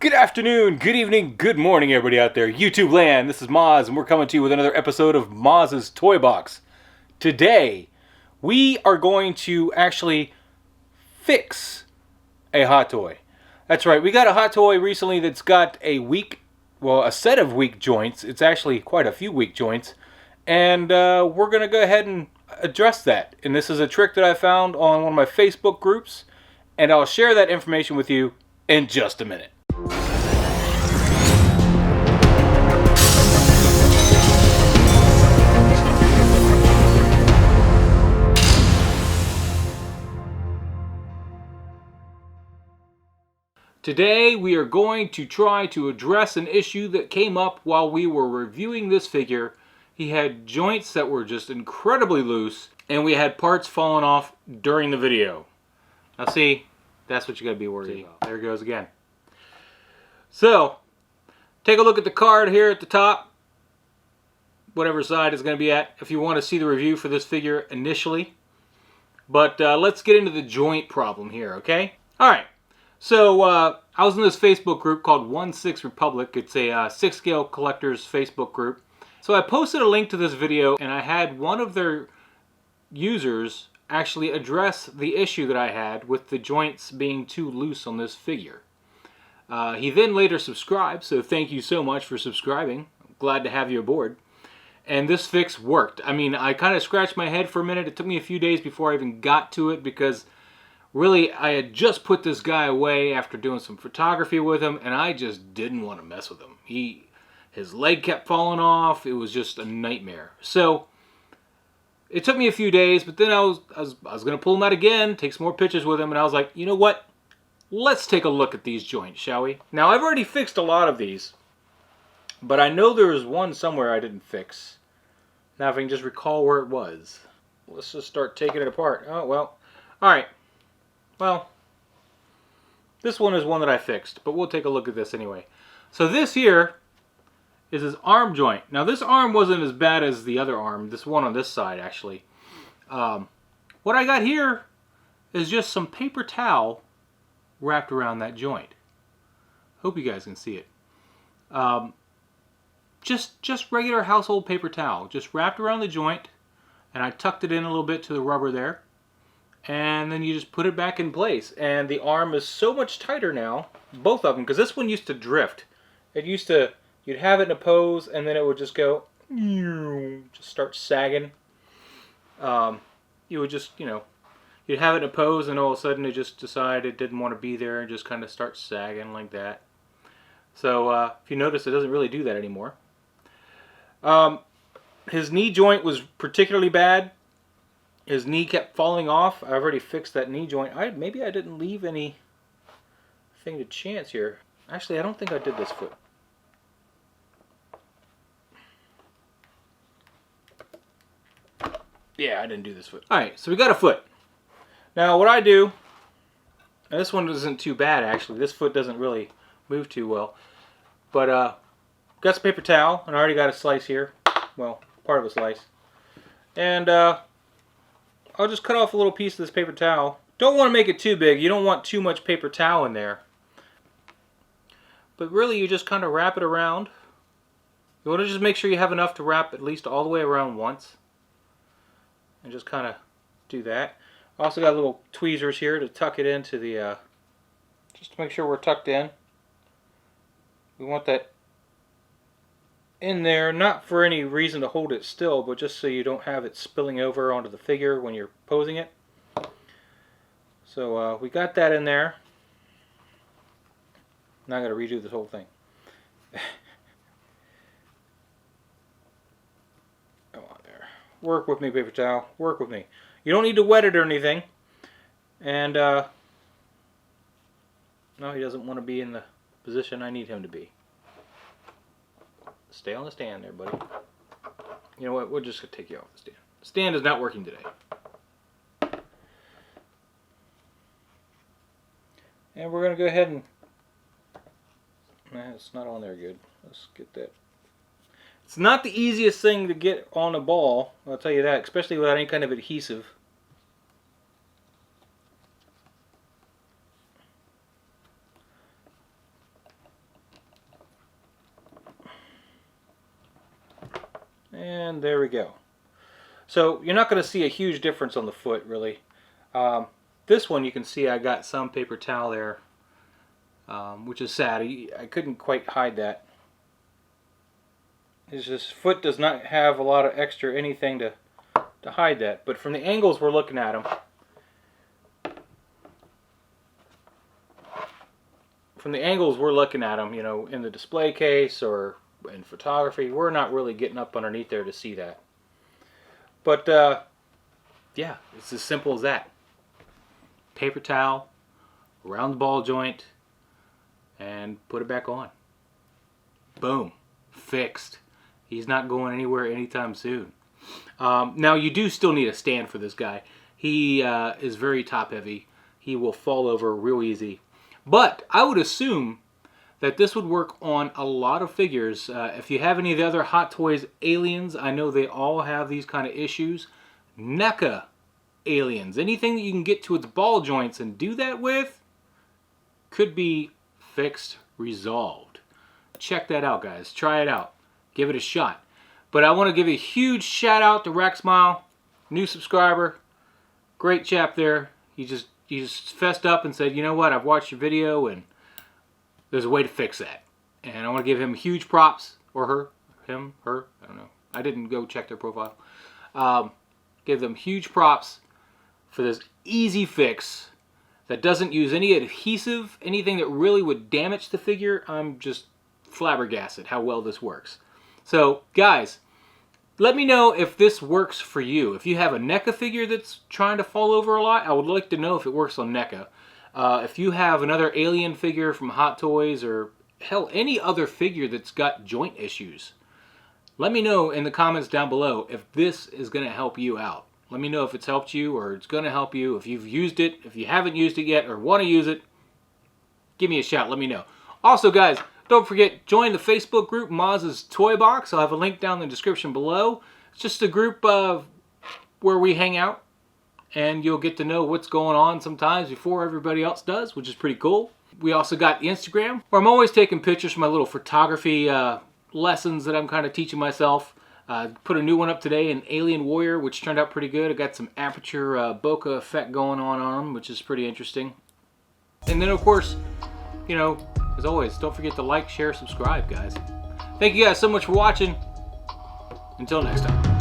Good afternoon, good evening, good morning, everybody out there. YouTube land, this is Moz, and we're coming to you with another episode of Moz's Toy Box. Today, we are going to actually fix a hot toy. That's right, we got a hot toy recently that's got a set of weak joints. It's actually quite a few weak joints. And we're going to go ahead and address that. And this is a trick that I found on one of my Facebook groups. And I'll share that information with you in just a minute. Today we are going to try to address an issue that came up while we were reviewing this figure. He had joints that were just incredibly loose, and we had parts falling off during the video. Now see, that's what you gotta be worried about. There it goes again. So, take a look at the card here at the top, whatever side it's gonna be at, if you want to see the review for this figure initially. But let's get into the joint problem here, okay? Alright. So, I was in this Facebook group called 1/6 Republic. It's a 6 scale collectors Facebook group. So I posted a link to this video, and I had one of their users actually address the issue that I had with the joints being too loose on this figure. He then later subscribed, so thank you so much for subscribing. I'm glad to have you aboard. And this fix worked. I mean, I kind of scratched my head for a minute. It took me a few days before I even got to it because really, I had just put this guy away after doing some photography with him, and I just didn't want to mess with him. His leg kept falling off. It was just a nightmare. So it took me a few days, but then I was going to pull him out again, take some more pictures with him, and I was like, you know what? Let's take a look at these joints, shall we? Now, I've already fixed a lot of these, but I know there was one somewhere I didn't fix. Now, if I can just recall where it was. Let's just start taking it apart. Oh, well. All right. Well, this one is one that I fixed, but we'll take a look at this anyway. So this here is his arm joint. Now this arm wasn't as bad as the other arm, this one on this side actually. What I got here is just some paper towel wrapped around that joint. Hope you guys can see it. Just regular household paper towel, just wrapped around the joint, and I tucked it in a little bit to the rubber there. And then you just put it back in place, and the arm is so much tighter now, both of them, because this one used to drift. You'd have it in a pose, and then it would just go, just start sagging. You would just, you'd have it in a pose, and all of a sudden it just decided it didn't want to be there, and just kind of start sagging like that. So if you notice, it doesn't really do that anymore. His knee joint was particularly bad. His knee kept falling off. I've already fixed that knee joint. Maybe I didn't leave anything to chance here. Actually, I don't think I did this foot. Yeah, I didn't do this foot. Alright, so we got a foot. Now, what I do, and this one isn't too bad actually. This foot doesn't really move too well. But, got some paper towel, and I already got a slice here. Well, part of a slice. And, I'll just cut off a little piece of this paper towel. Don't want to make it too big. You don't want too much paper towel in there. But really, you just kind of wrap it around. You want to just make sure you have enough to wrap at least all the way around once. And just kind of do that. Also got little tweezers here to tuck it into the, just to make sure we're tucked in. We want that in there, not for any reason to hold it still, but just so you don't have it spilling over onto the figure when you're posing it. So we got that in there. Now I got to redo this whole thing. Come on there. Work with me, paper towel. Work with me. You don't need to wet it or anything. And no, he doesn't want to be in the position I need him to be. Stay on the stand there, buddy. You know what? We're just going to take you off the stand. The stand is not working today. And we're going to go ahead and... Nah, it's not on there good. Let's get that. It's not the easiest thing to get on a ball, I'll tell you that, especially without any kind of adhesive. And there we go. So you're not going to see a huge difference on the foot, really. This one you can see I got some paper towel there, which is sad. I couldn't quite hide that. His foot does not have a lot of extra anything to hide that. But from the angles we're looking at him, you know, in the display case or in photography, we're not really getting up underneath there to see that. But yeah, it's as simple as that. Paper towel around the ball joint and put it back on. Boom, fixed. He's not going anywhere anytime soon. Now you do still need a stand for this guy. He is very top heavy. He will fall over real easy. But I would assume that this would work on a lot of figures. If you have any of the other Hot Toys aliens, I know they all have these kind of issues. Neca aliens, anything that you can get to its ball joints and do that with, could be fixed, resolved. Check that out, guys. Try it out. Give it a shot. But I want to give a huge shout out to Racksmile, new subscriber. Great chap there. He just fessed up and said, you know what, I've watched your video and there's a way to fix that. And I want to give him huge props, or her, him, her, I don't know. I didn't go check their profile. Give them huge props for this easy fix that doesn't use any adhesive, anything that really would damage the figure. I'm just flabbergasted how well this works. So, guys, let me know if this works for you. If you have a NECA figure that's trying to fall over a lot, I would like to know if it works on NECA. If you have another alien figure from Hot Toys, or hell, any other figure that's got joint issues, let me know in the comments down below if this is going to help you out. Let me know if it's helped you or it's going to help you. If you've used it, if you haven't used it yet or want to use it, give me a shout. Let me know. Also, guys, don't forget, join the Facebook group, Maz's Toy Box. I'll have a link down in the description below. It's just a group where we hang out, and you'll get to know what's going on sometimes before everybody else does, which is pretty cool. We also got the Instagram, where I'm always taking pictures from my little photography lessons that I'm kind of teaching myself. Put a new one up today, an Alien Warrior, which turned out pretty good. I got some aperture bokeh effect going on them, which is pretty interesting. And then, of course, you know, as always, don't forget to like, share, subscribe, guys. Thank you guys so much for watching. Until next time.